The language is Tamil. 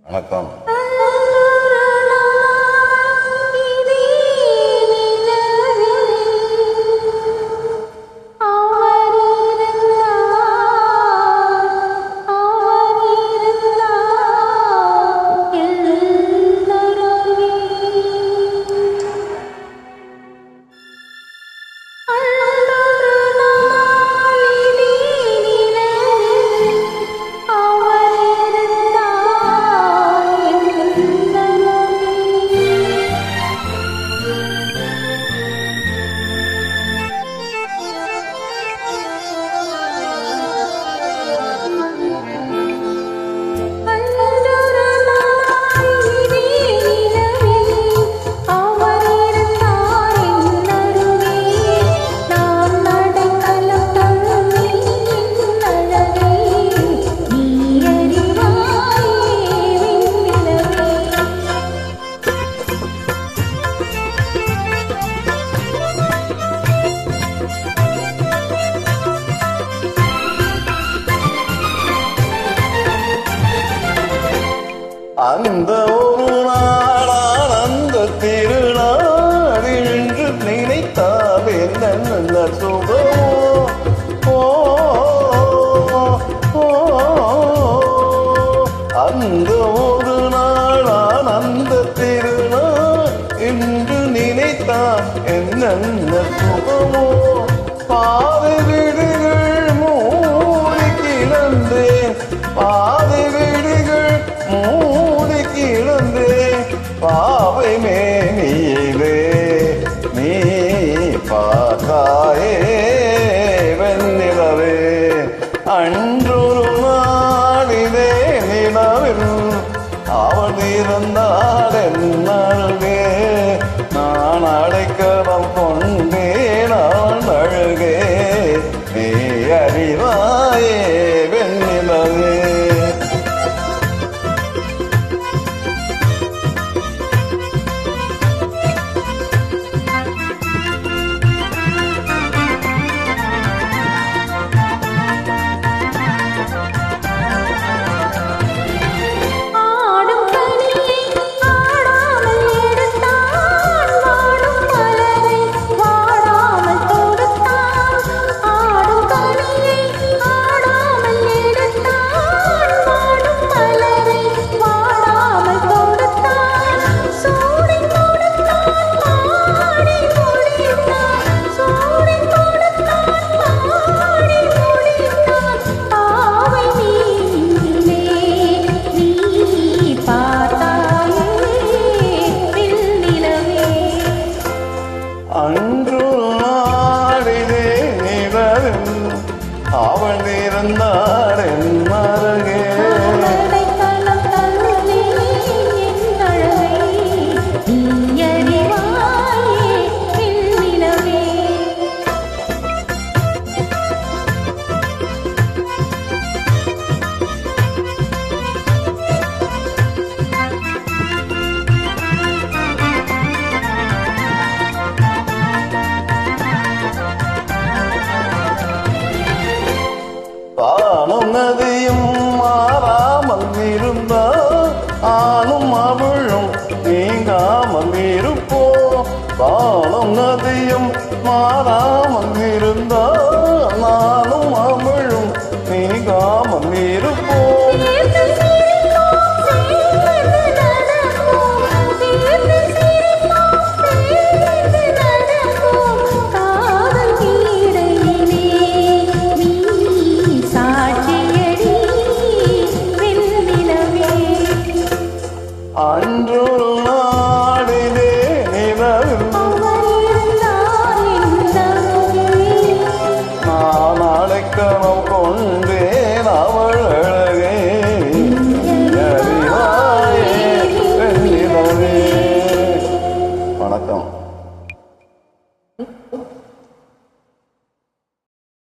வணக்கம். அந்த ஒரு நாளான அந்த திருநாளில் என்று நினைத்தால் என்ன சுகமோ. அந்த ஒரு நாளான அந்த திருநாள் என்று நினைத்தால் என்ன சுகமோ. பாதை வீடுகள் மூடி கிடந்தேன், பாதை வீடுகள் மூடி கிடந்தேன், பாவை மேனியிலே நீ பார்த்தாயே வெண்ணிலவே. அன்றொரு நாளிலே நிலவில் அவள் இருந்தாள் என்னே, நான் அடைக்கலம் கொண்டேன் அவள் அழுகே, நீ அறிவாயே வெண்ணிலவே. அன்று நாடிலே நிலவில் அவள் இருந்தாள் என் அருகே. பானும் நதியும் மாறாமல் இருந்தால் ஆணும் அவளும் நீங்காமல் இருப்போம். பானும் நதியும் மாறாமல் இருந்தால்